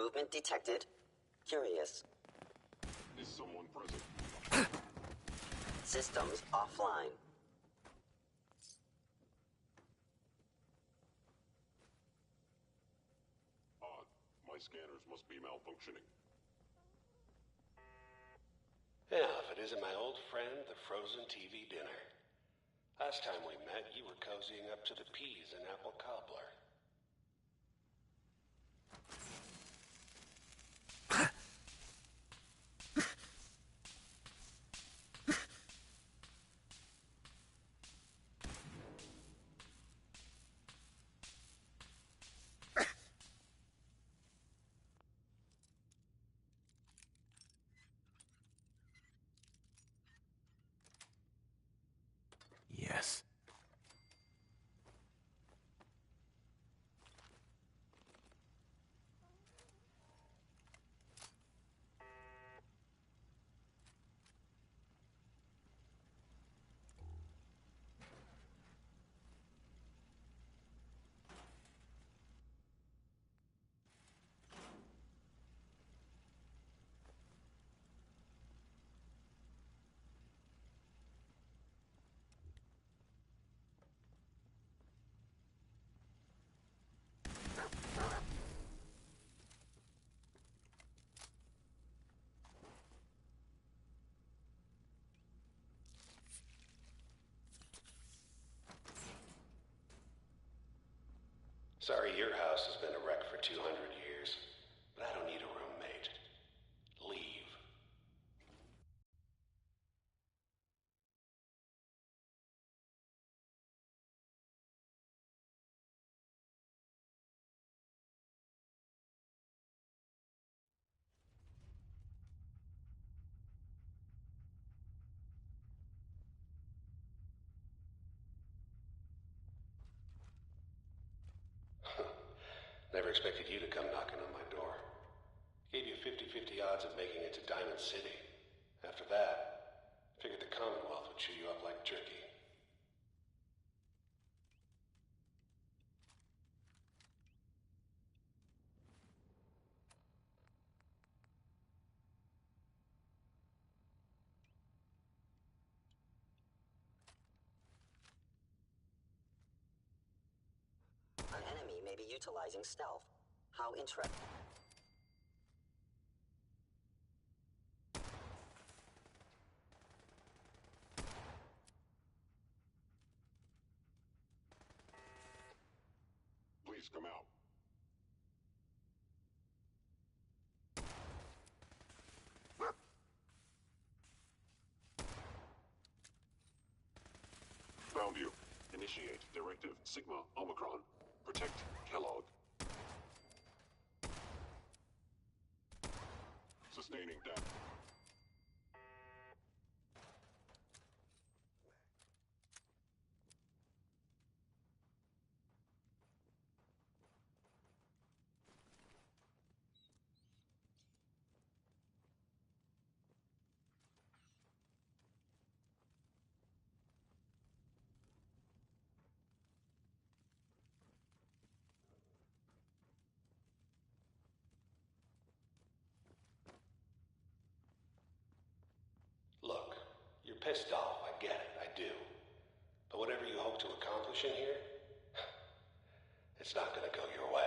Movement detected. Curious. Is someone present? Systems offline. Odd. My scanners must be malfunctioning. Yeah, if it isn't my old friend, the frozen TV dinner. Last time we met, you were cozying up to the peas and apple cobbler. Yes. Sorry your house has been a wreck for 200 years, but I don't need a roommate. Leave. Never expected you to come knocking on my door. Gave you 50-50 odds of making it to Diamond City. After that, figured the Commonwealth would chew you up like jerky. An enemy may be utilizing stealth. How interesting. Please come out. Found you. Initiate Directive Sigma Omicron. Protect Kellogg. Sustaining damage. Look, you're pissed off, I get it, I do. But whatever you hope to accomplish in here, it's not gonna go your way.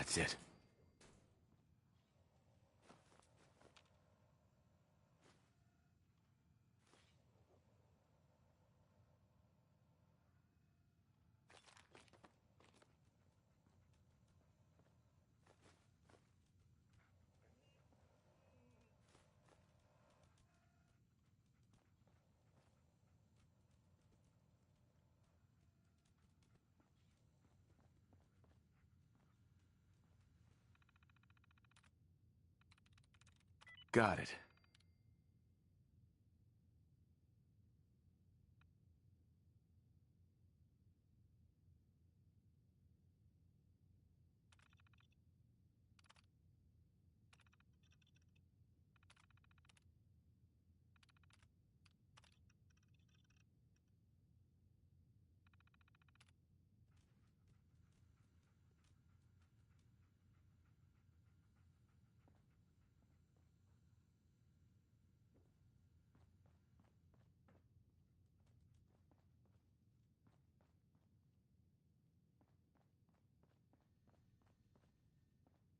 That's it. Got it.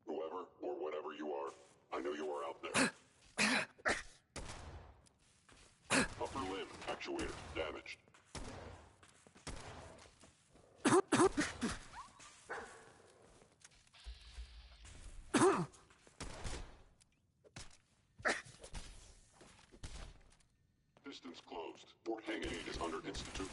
Whoever or whatever you are, I know you are out there. Upper limb actuator damaged. Distance closed. Fort hanging is under institute.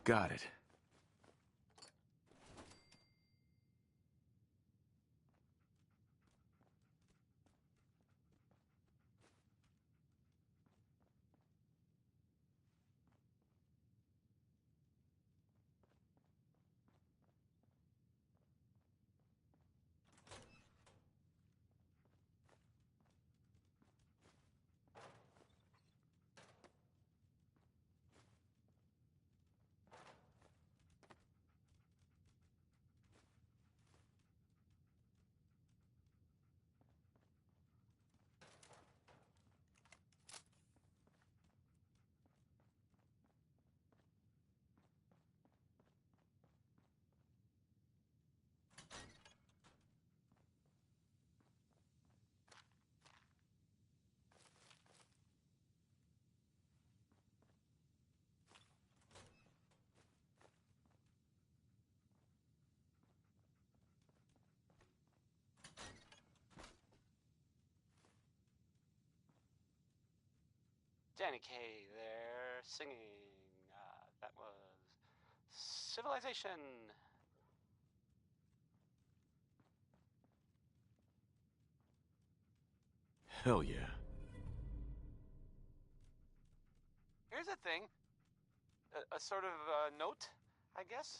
Got it. Danny Kaye there singing. That was Civilization. Hell yeah. Here's a thing, a sort of note, I guess,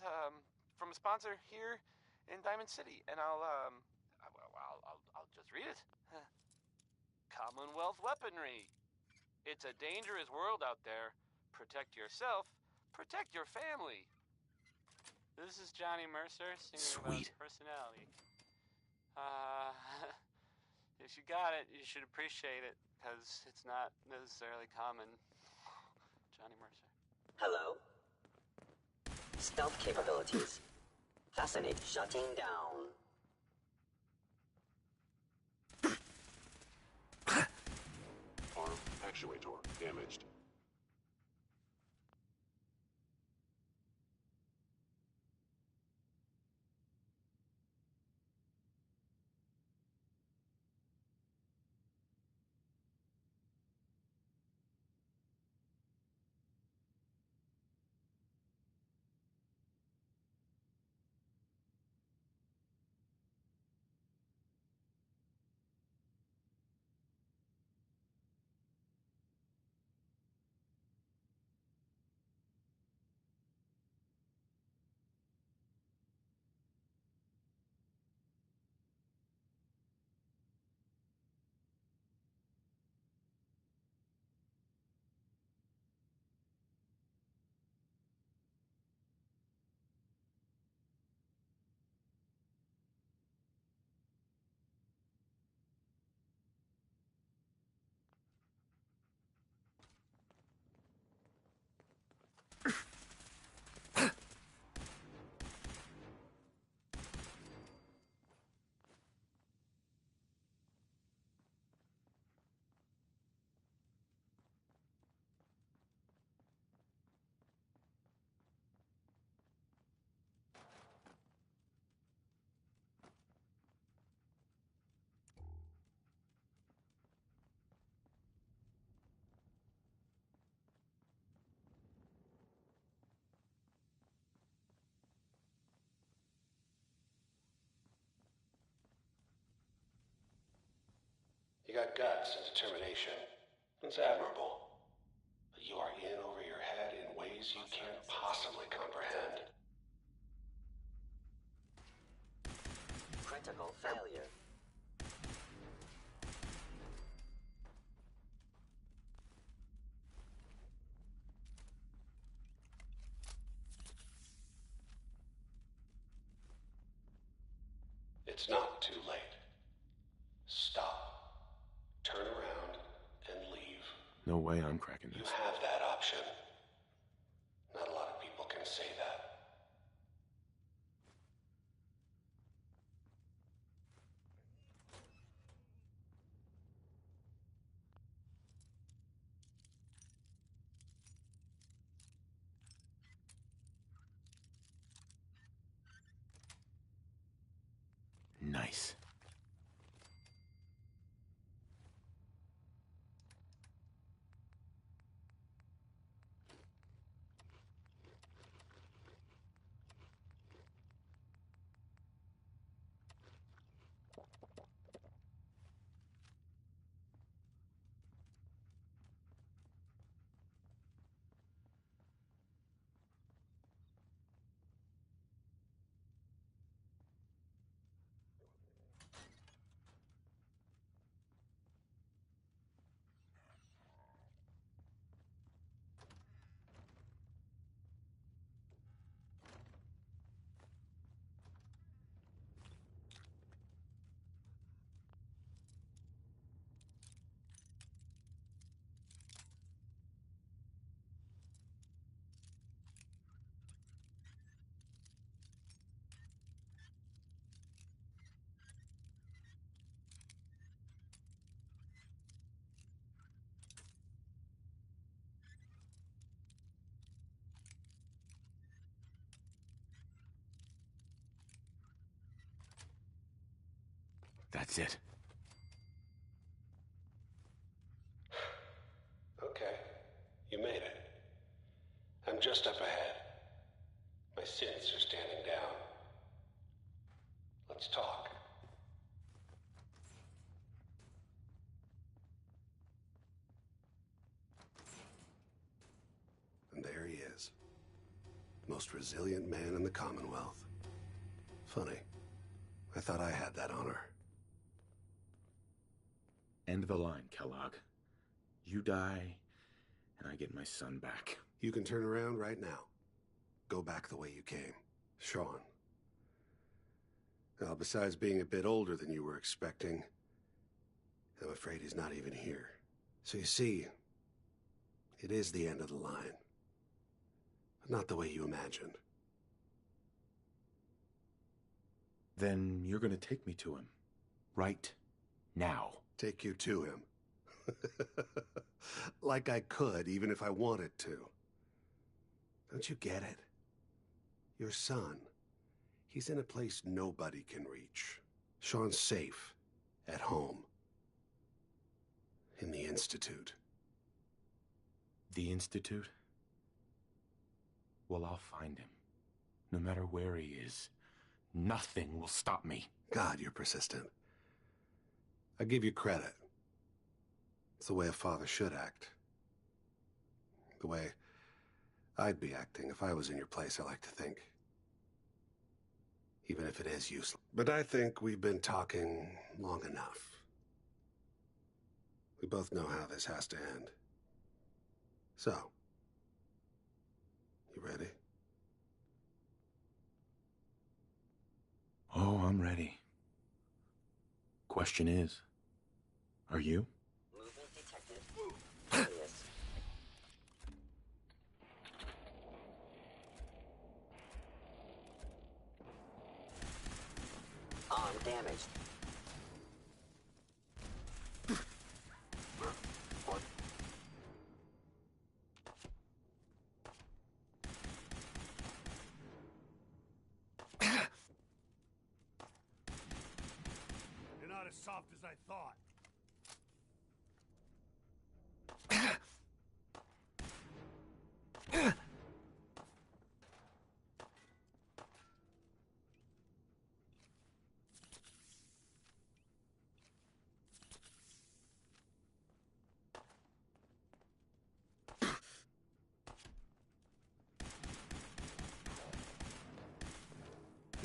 from a sponsor here in Diamond City, and I'll just read it. Commonwealth weaponry. It's a dangerous world out there. Protect yourself. Protect your family. This is Johnny Mercer singing about his Sweet. personality. If you got it, you should appreciate it, because it's not necessarily common. Johnny Mercer. Hello? Stealth capabilities. Fascinate shutting down. Arm actuator damaged. You got guts and determination. It's admirable. But you are in over your head in ways you can't possibly comprehend. Critical failure. It's not too late. Stop. Turn around and leave. No way I'm cracking You this. have that option. Not a lot of people can say that. Nice. That's it. Okay. You made it. I'm just up ahead. My sins are standing down. Let's talk. And there he is. Most resilient man in the Commonwealth. Funny. I thought I had that honor. End of the line, Kellogg. You die, and I get my son back. You can turn around right now. Go back the way you came. Sean. Now, besides being a bit older than you were expecting, I'm afraid he's not even here. So you see, it is the end of the line. But not the way you imagined. Then you're gonna take me to him. Right now. Take you to him. Like I could, even if I wanted to. Don't you get it? Your son. He's in a place nobody can reach. Sean's safe. At home. In the Institute. The Institute? Well, I'll find him. No matter where he is. Nothing will stop me. God, you're persistent. I give you credit. It's the way a father should act. The way I'd be acting if I was in your place, I like to think. Even if it is useless. But I think we've been talking long enough. We both know how this has to end. So, you ready? Oh, I'm ready. Question is, are you? Movement detected. Alias. Arm damaged. You're not as soft as I thought.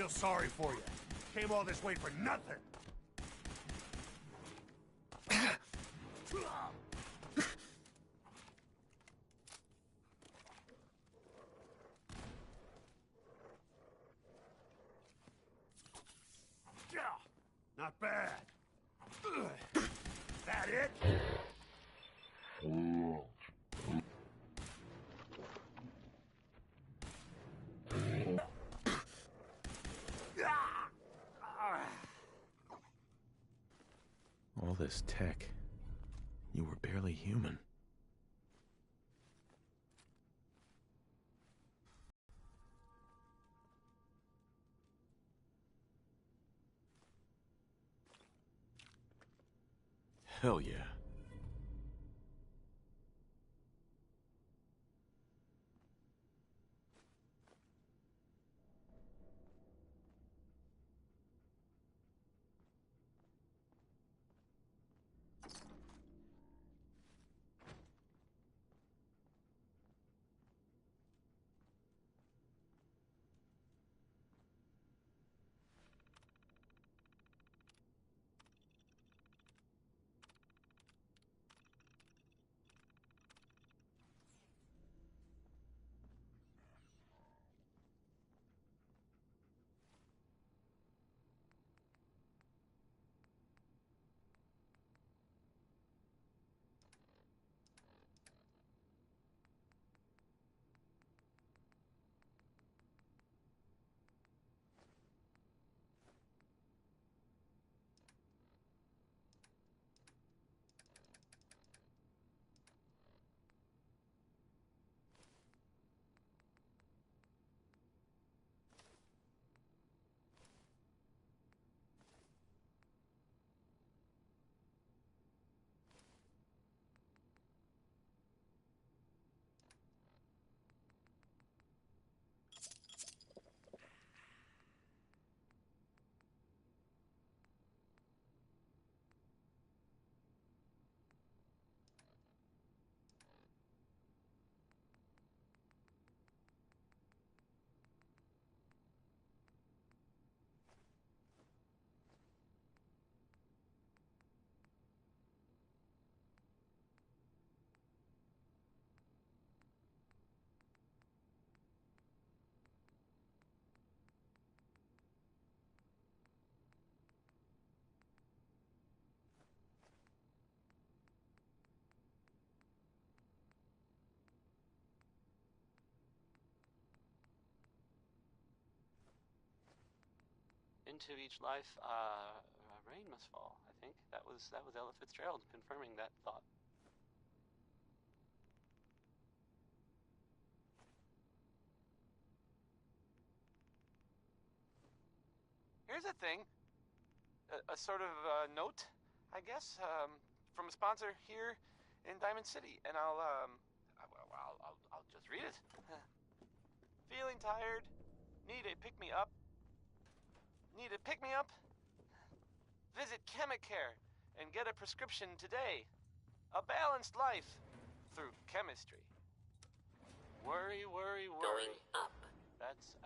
feel sorry for you. Came all this way for nothing. Not bad. That it? All this tech. You were barely human. Hell yeah. Into each life, rain must fall. I think that was Ella Fitzgerald confirming that thought. Here's a thing, a sort of note, I guess, from a sponsor here in Diamond City, and I'll just read it. Feeling tired? Need a pick me up? Need a pick me up? Visit Chemicare and get a prescription today. A balanced life through chemistry. Worry, worry, worry. Going up. That's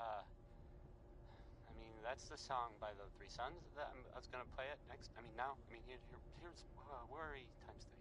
that's the song by the Three Sons that I was gonna play it next. Here's worry times 3.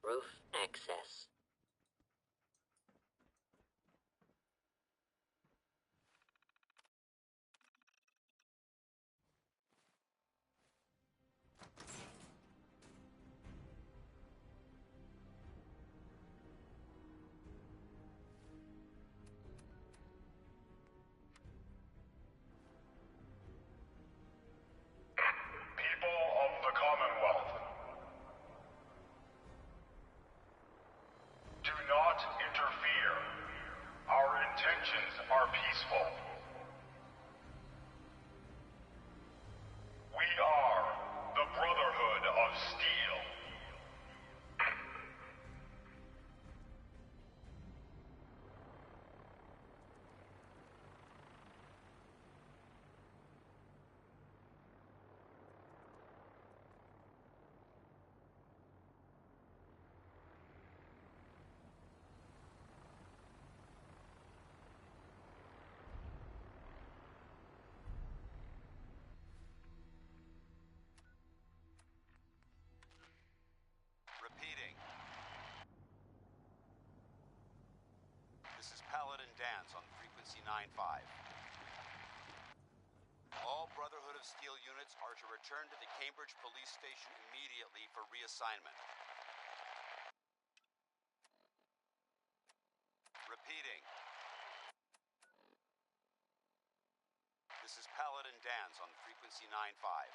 Roof access. People of the Commonwealth, do not interfere. Our intentions are peaceful. We are the Brotherhood of Steel. 9-5. All Brotherhood of Steel units are to return to the Cambridge Police Station immediately for reassignment. Repeating. This is Paladin Danz on frequency 9-5.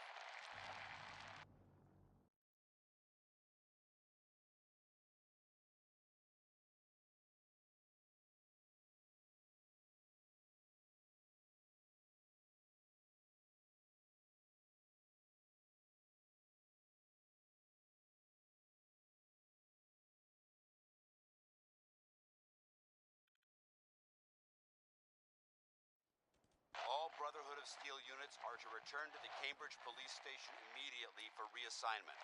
All Brotherhood of Steel units are to return to the Cambridge Police Station immediately for reassignment.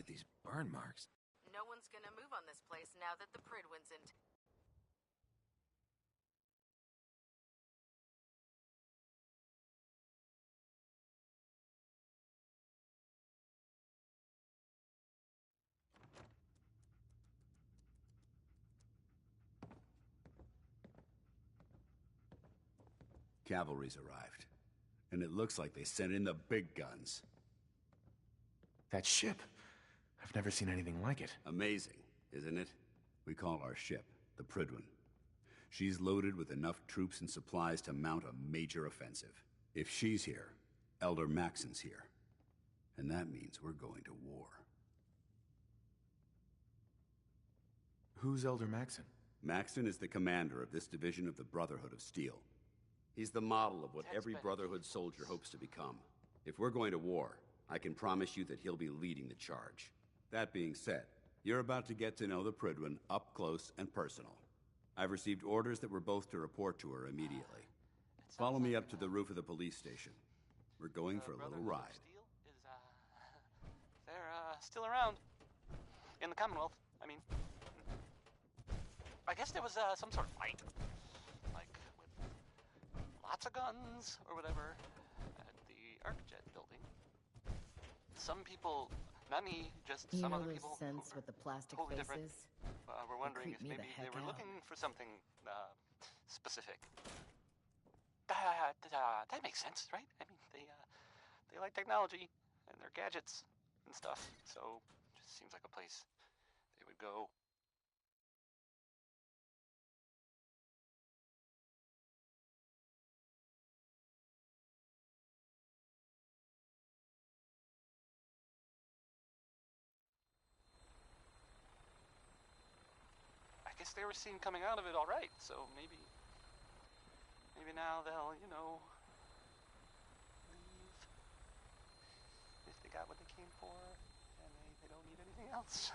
at these burn marks. No one's gonna move on this place now that the Prydwen's in. Cavalry's arrived. And it looks like they sent in the big guns. That ship. I've never seen anything like it. Amazing, isn't it? We call our ship the Prydwen. She's loaded with enough troops and supplies to mount a major offensive. If she's here, Elder Maxon's here. And that means we're going to war. Who's Elder Maxon? Maxon is the commander of this division of the Brotherhood of Steel. He's the model of what every Brotherhood soldier hopes to become. If we're going to war, I can promise you that he'll be leading the charge. That being said, you're about to get to know the Prydwen up close and personal. I've received orders that we're both to report to her immediately. Follow me up to the roof of the police station. We're going for a little ride. They're still around. In the Commonwealth, I mean. I guess there was some sort of fight. Like, with lots of guns or whatever at the ArcJet building. Some people, not me, just some other people. You know those scents with the plastic totally faces? We're wondering if me maybe the they heck were out. looking for something specific. That makes sense, right? I mean, they like technology and their gadgets and stuff, so it just seems like a place they would go. I guess they were seen coming out of it all right, so maybe now they'll, you know, leave if they got what they came for and they don't need anything else.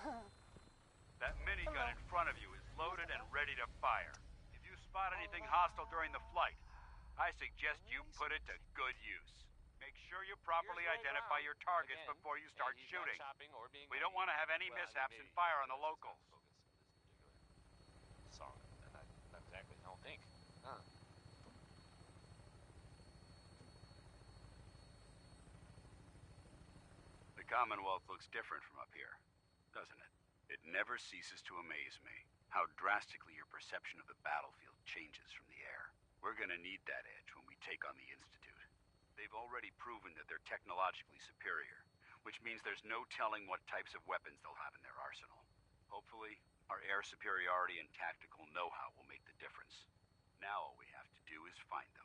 That minigun in front of you is loaded and ready to fire. If you spot anything hostile during the flight, I suggest you put it to good use. Make sure you properly identify your targets before you start shooting. We don't want to have any mishaps and fire on the locals. Song that I not exactly don't think. Huh. The Commonwealth looks different from up here, doesn't it? It never ceases to amaze me how drastically your perception of the battlefield changes from the air. We're gonna need that edge when we take on the Institute. They've already proven that they're technologically superior, which means there's no telling what types of weapons they'll have in their arsenal. Hopefully, our air superiority and tactical know-how will make the difference. Now all we have to do is find them.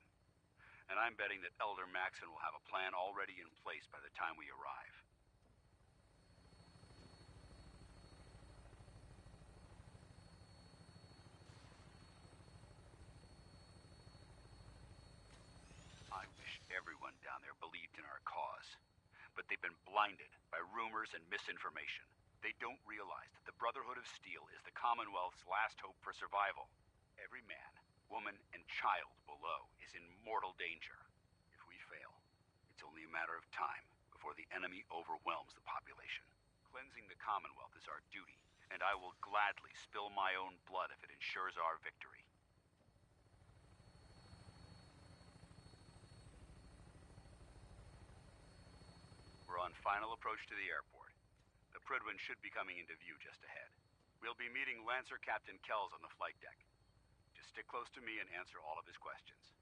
And I'm betting that Elder Maxon will have a plan already in place by the time we arrive. I wish everyone down there believed in our cause. But they've been blinded by rumors and misinformation. They don't realize that the Brotherhood of Steel is the Commonwealth's last hope for survival. Every man, woman, and child below is in mortal danger. If we fail, it's only a matter of time before the enemy overwhelms the population. Cleansing the Commonwealth is our duty, and I will gladly spill my own blood if it ensures our victory. We're on final approach to the airport. The Prydwen should be coming into view just ahead. We'll be meeting Lancer Captain Kells on the flight deck. Just stick close to me and answer all of his questions.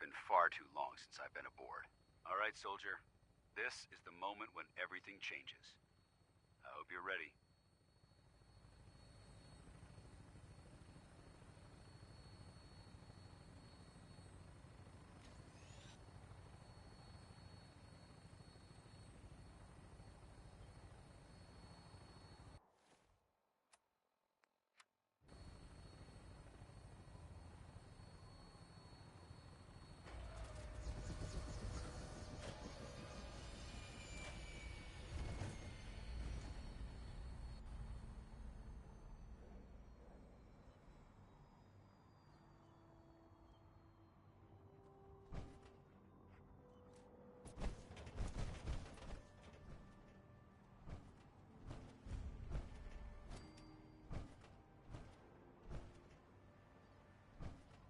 been far too long since I've been aboard. All right, soldier. This is the moment when everything changes. I hope you're ready.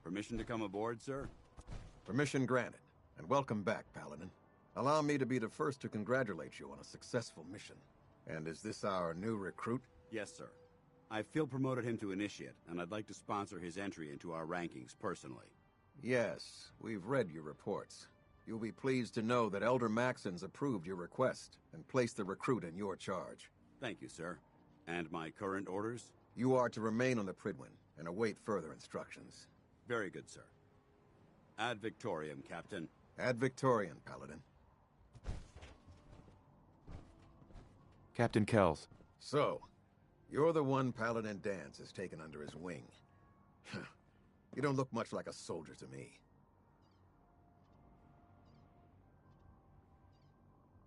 Permission to come aboard, sir? Permission granted, and welcome back, Paladin. Allow me to be the first to congratulate you on a successful mission. And is this our new recruit? Yes, sir. I field promoted him to Initiate, and I'd like to sponsor his entry into our rankings personally. Yes, we've read your reports. You'll be pleased to know that Elder Maxon's approved your request and placed the recruit in your charge. Thank you, sir. And my current orders? You are to remain on the Pridwin and await further instructions. Very good, sir. Ad Victoriam, Captain. Ad Victoriam, Paladin. Captain Kells. So, you're the one Paladin Danse has taken under his wing. You don't look much like a soldier to me.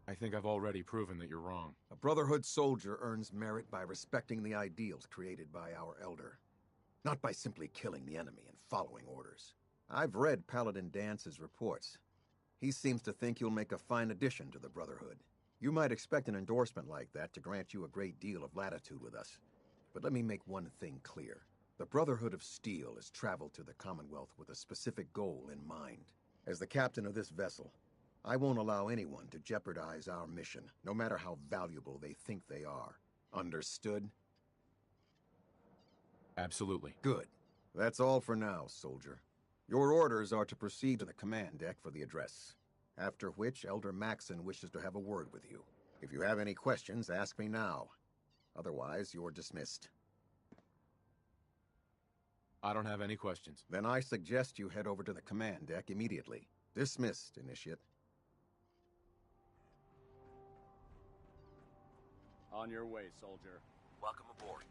I think I've already proven that you're wrong. A Brotherhood soldier earns merit by respecting the ideals created by our Elder, not by simply killing the enemy and following orders. I've read Paladin Dance's reports. He seems to think you'll make a fine addition to the Brotherhood. You might expect an endorsement like that to grant you a great deal of latitude with us. But let me make one thing clear. The Brotherhood of Steel has traveled to the Commonwealth with a specific goal in mind. As the captain of this vessel, I won't allow anyone to jeopardize our mission, no matter how valuable they think they are. Understood? Absolutely. Good. That's all for now, soldier. Your orders are to proceed to the command deck for the address, after which Elder Maxon wishes to have a word with you. If you have any questions, ask me now. Otherwise, you're dismissed. I don't have any questions. Then I suggest you head over to the command deck immediately. Dismissed, Initiate. On your way, soldier. Welcome aboard.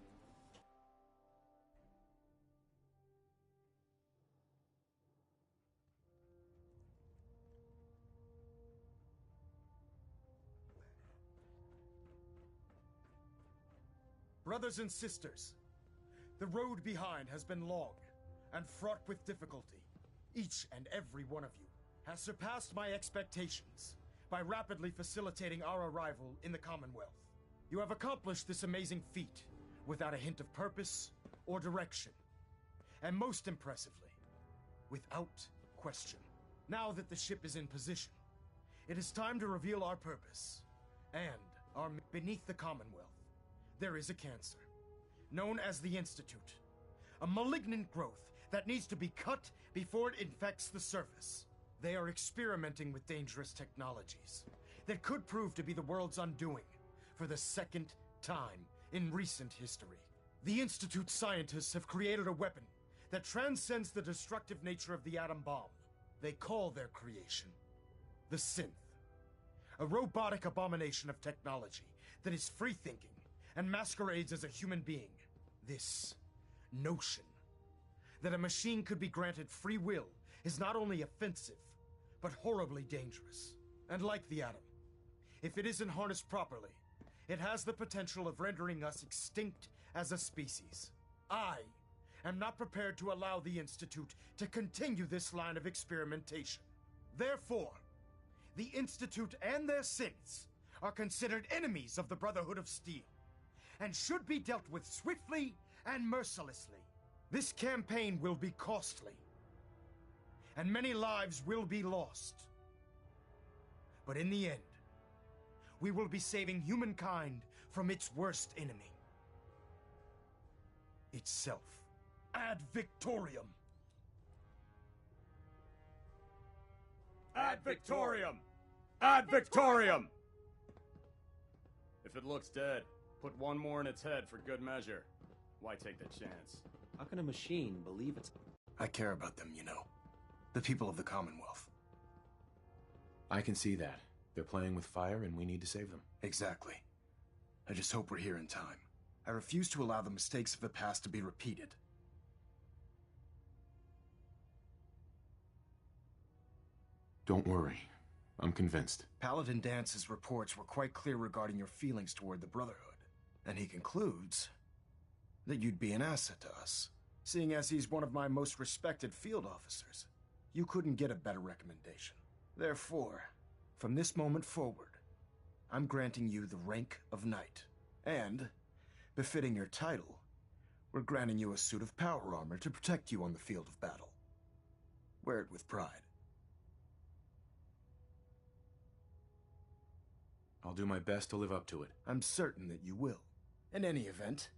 Brothers and sisters, the road behind has been long and fraught with difficulty. Each and every one of you has surpassed my expectations by rapidly facilitating our arrival in the Commonwealth. You have accomplished this amazing feat without a hint of purpose or direction, and most impressively, without question. Now that the ship is in position, it is time to reveal our purpose and our beneath the Commonwealth. There is a cancer, known as the Institute, a malignant growth that needs to be cut before it infects the surface. They are experimenting with dangerous technologies that could prove to be the world's undoing for the second time in recent history. The Institute scientists have created a weapon that transcends the destructive nature of the atom bomb. They call their creation the Synth, a robotic abomination of technology that is free-thinking and masquerades as a human being. This notion that a machine could be granted free will is not only offensive, but horribly dangerous. And like the atom, if it isn't harnessed properly, it has the potential of rendering us extinct as a species. I am not prepared to allow the Institute to continue this line of experimentation. Therefore, the Institute and their synths are considered enemies of the Brotherhood of Steel, and should be dealt with swiftly and mercilessly. This campaign will be costly, and many lives will be lost. But in the end, we will be saving humankind from its worst enemy. Itself. Ad Victoriam. Ad Victoriam! Ad Victoriam! If it looks dead, put one more in its head for good measure. Why take the chance? How can a machine believe it's... I care about them, you know. The people of the Commonwealth. I can see that. They're playing with fire and we need to save them. Exactly. I just hope we're here in time. I refuse to allow the mistakes of the past to be repeated. Don't worry. I'm convinced. Paladin Dance's reports were quite clear regarding your feelings toward the Brotherhood. And he concludes that you'd be an asset to us. Seeing as he's one of my most respected field officers, you couldn't get a better recommendation. Therefore, from this moment forward, I'm granting you the rank of Knight. And, befitting your title, we're granting you a suit of power armor to protect you on the field of battle. Wear it with pride. I'll do my best to live up to it. I'm certain that you will. In any event,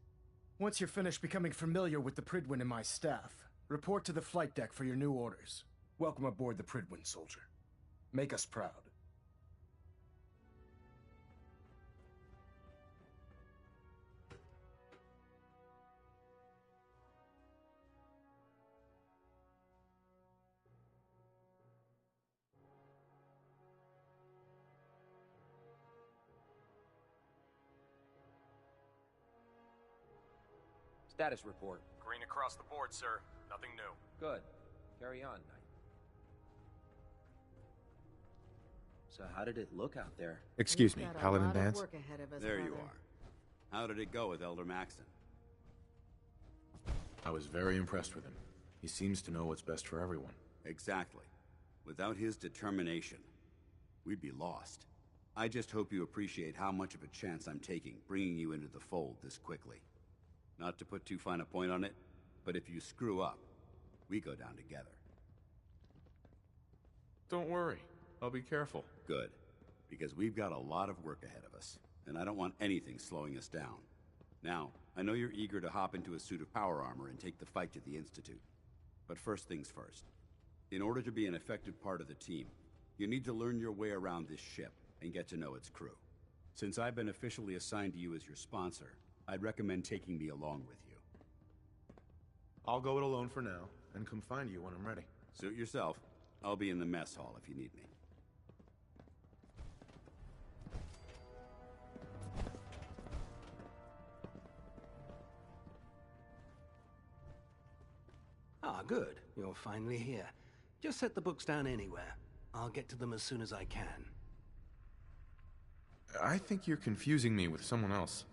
once you're finished becoming familiar with the Prydwen and my staff, report to the flight deck for your new orders. Welcome aboard the Prydwen, soldier. Make us proud. Status report. Green across the board, sir. Nothing new. Good. Carry on, Knight. So how did it look out there? Excuse me, Paladin Dance? There you are. How did it go with Elder Maxon? I was very impressed with him. He seems to know what's best for everyone. Exactly. Without his determination, we'd be lost. I just hope you appreciate how much of a chance I'm taking bringing you into the fold this quickly. Not to put too fine a point on it, but if you screw up, we go down together. Don't worry. I'll be careful. Good. Because we've got a lot of work ahead of us, and I don't want anything slowing us down. Now, I know you're eager to hop into a suit of power armor and take the fight to the Institute. But first things first. In order to be an effective part of the team, you need to learn your way around this ship and get to know its crew. Since I've been officially assigned to you as your sponsor, I'd recommend taking me along with you. I'll go it alone for now, and come find you when I'm ready. Suit yourself. I'll be in the mess hall if you need me. Ah, good. You're finally here. Just set the books down anywhere. I'll get to them as soon as I can. I think you're confusing me with someone else.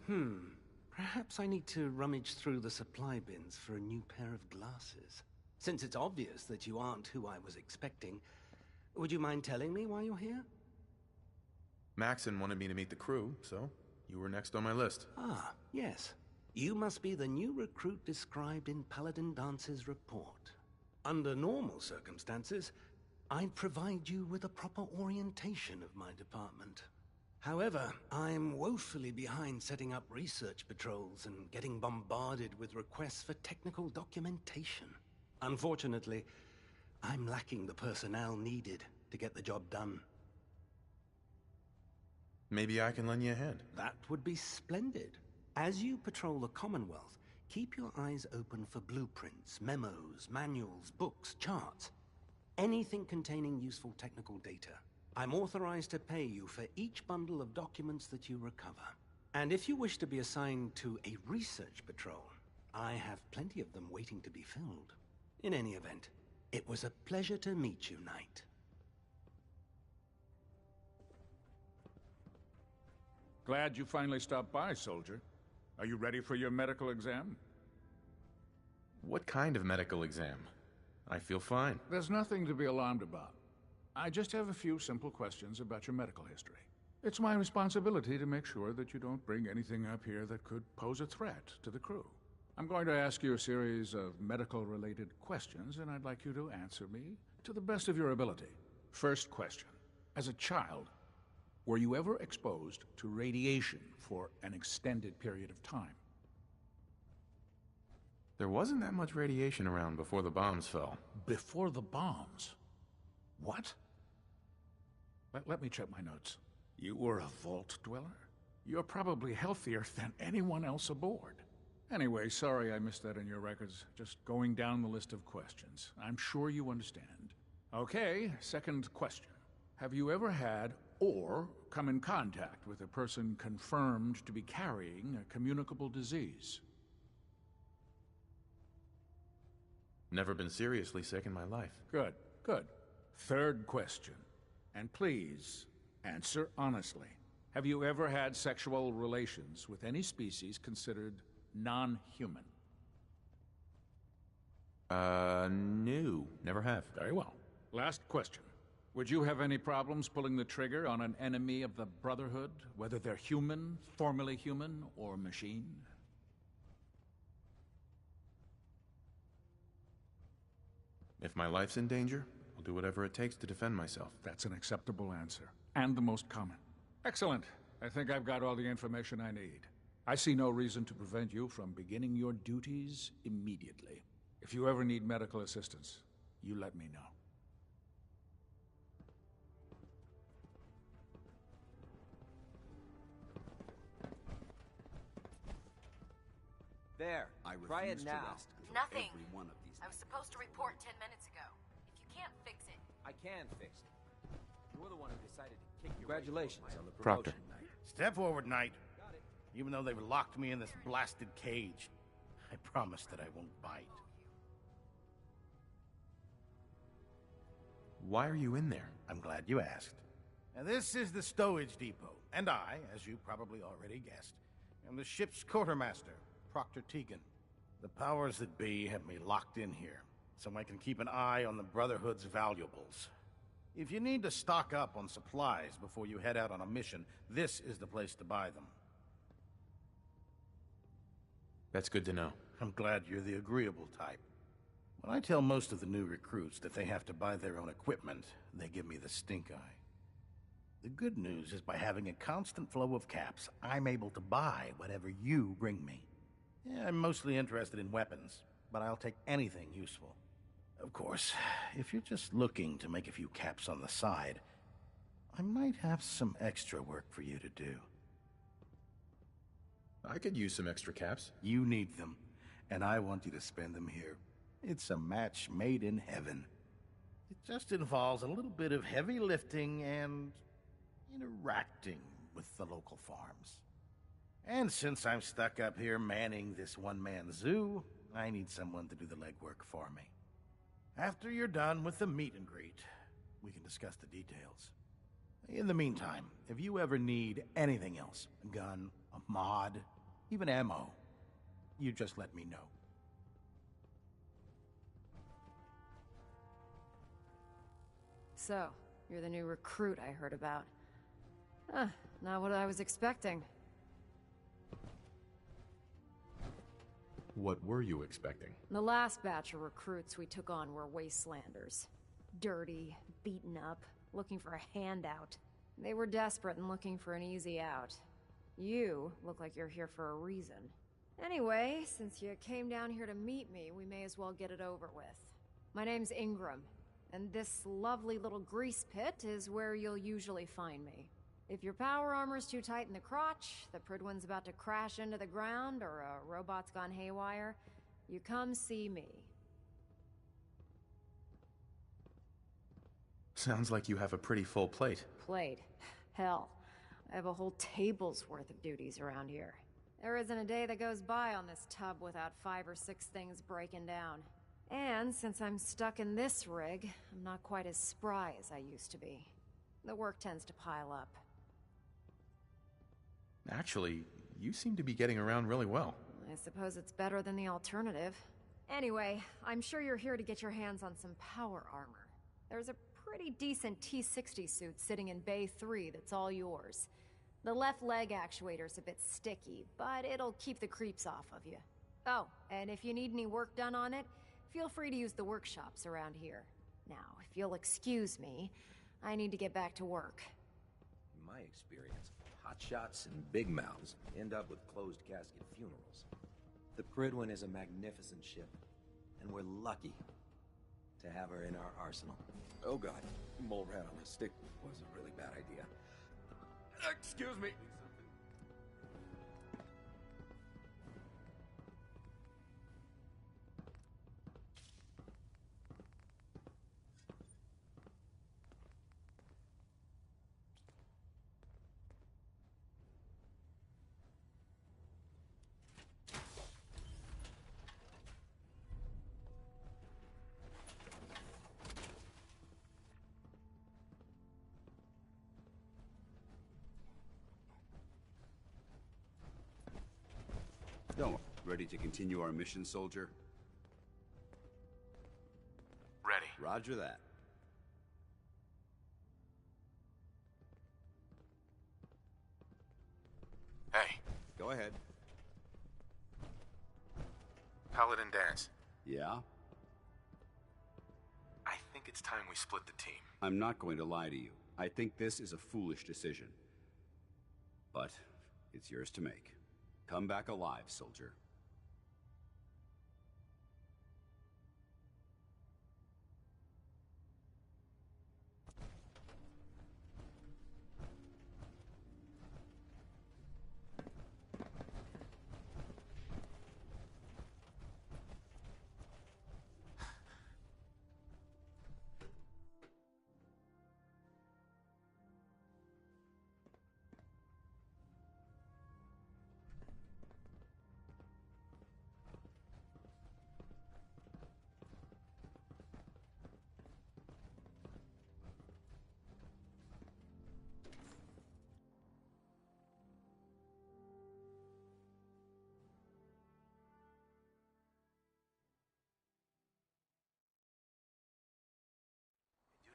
Perhaps I need to rummage through the supply bins for a new pair of glasses. Since it's obvious that you aren't who I was expecting, would you mind telling me why you're here? Maxon wanted me to meet the crew, so you were next on my list. Ah, yes. You must be the new recruit described in Paladin Dance's report. Under normal circumstances, I'd provide you with a proper orientation of my department. However, I'm woefully behind setting up research patrols and getting bombarded with requests for technical documentation. Unfortunately, I'm lacking the personnel needed to get the job done. Maybe I can lend you a hand. That would be splendid. As you patrol the Commonwealth, keep your eyes open for blueprints, memos, manuals, books, charts. Anything containing useful technical data. I'm authorized to pay you for each bundle of documents that you recover. And if you wish to be assigned to a research patrol, I have plenty of them waiting to be filled. In any event, it was a pleasure to meet you, Knight. Glad you finally stopped by, soldier. Are you ready for your medical exam? What kind of medical exam? I feel fine. There's nothing to be alarmed about. I just have a few simple questions about your medical history. It's my responsibility to make sure that you don't bring anything up here that could pose a threat to the crew. I'm going to ask you a series of medical-related questions, and I'd like you to answer me to the best of your ability. First question. As a child, were you ever exposed to radiation for an extended period of time? There wasn't that much radiation around before the bombs fell. Before the bombs? What? Let me check my notes. You were a vault dweller? You're probably healthier than anyone else aboard. Anyway, sorry I missed that in your records. Just going down the list of questions. I'm sure you understand. Okay, second question. Have you ever had or come in contact with a person confirmed to be carrying a communicable disease? Never been seriously sick in my life. Good, good. Third question. And please, answer honestly. Have you ever had sexual relations with any species considered non-human? No. Never have. Very well. Last question. Would you have any problems pulling the trigger on an enemy of the Brotherhood, whether they're human, formerly human, or machine? If my life's in danger, I'll do whatever it takes to defend myself. That's an acceptable answer, and the most common. Excellent. I think I've got all the information I need. I see no reason to prevent you from beginning your duties immediately. If you ever need medical assistance, you let me know. There. I Try it refuse to now. rest until Nothing. every one of these I was supposed to report 10 minutes ago. If you can't fix it, I can fix it. You're the one who decided to kick your Congratulations way on the Proctor. promotion, Knight. Step forward, Knight. Even though they've locked me in this blasted cage, I promise that I won't bite. Why are you in there? I'm glad you asked. Now, this is the stowage depot, and I, as you probably already guessed, am the ship's quartermaster, Proctor Tegan. The powers that be have me locked in here, so I can keep an eye on the Brotherhood's valuables. If you need to stock up on supplies before you head out on a mission, this is the place to buy them. That's good to know. I'm glad you're the agreeable type. When I tell most of the new recruits that they have to buy their own equipment, they give me the stink eye. The good news is by having a constant flow of caps, I'm able to buy whatever you bring me. Yeah, I'm mostly interested in weapons, but I'll take anything useful. Of course, if you're just looking to make a few caps on the side, I might have some extra work for you to do. I could use some extra caps. You need them, and I want you to spend them here. It's a match made in heaven. It just involves a little bit of heavy lifting and interacting with the local farms. And since I'm stuck up here manning this one-man zoo, I need someone to do the legwork for me. After you're done with the meet and greet, we can discuss the details. In the meantime, if you ever need anything else, a gun, a mod, even ammo, you just let me know. So, you're the new recruit I heard about. Not what I was expecting. What were you expecting? The last batch of recruits we took on were wastelanders. Dirty, beaten up, looking for a handout. They were desperate and looking for an easy out. You look like you're here for a reason. Anyway, since you came down here to meet me, we may as well get it over with. My name's Ingram, and this lovely little grease pit is where you'll usually find me. If your power armor's too tight in the crotch, the Prydwen's about to crash into the ground, or a robot's gone haywire, you come see me. Sounds like you have a pretty full plate. Plate? Hell, I have a whole table's worth of duties around here. There isn't a day that goes by on this tub without 5 or 6 things breaking down. And since I'm stuck in this rig, I'm not quite as spry as I used to be. The work tends to pile up. Actually, you seem to be getting around really well. I suppose it's better than the alternative. Anyway, I'm sure you're here to get your hands on some power armor. There's a pretty decent T-60 suit sitting in Bay 3 that's all yours. The left leg actuator's a bit sticky, but it'll keep the creeps off of you. Oh, and if you need any work done on it, feel free to use the workshops around here. Now, if you'll excuse me, I need to get back to work. In my experience, hotshots and big mouths end up with closed casket funerals. The Prydwen is a magnificent ship, and we're lucky to have her in our arsenal. Oh god, mole rat on a stick was a really bad idea. Excuse me. Don't. Ready to continue our mission, soldier? Ready. Roger that. Hey. Go ahead. Paladin Danse. Yeah? I think it's time we split the team. I'm not going to lie to you. I think this is a foolish decision. But it's yours to make. Come back alive, soldier.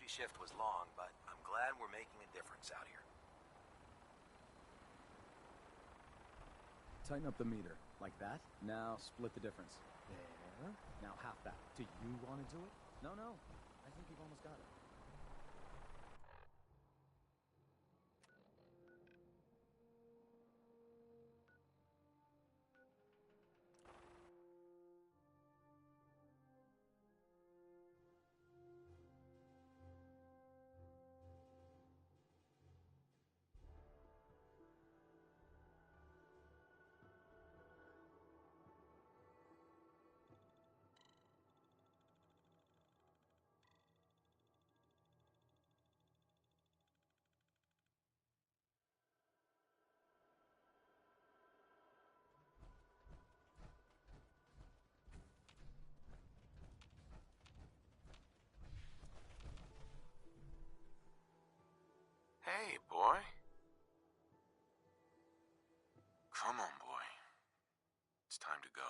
Duty shift was long, but I'm glad we're making a difference out here. Tighten up the meter. Like that? Now split the difference. There. Now half that. Do you want to do it? No. I think you've almost got it. Hey, boy. Come on, boy. It's time to go.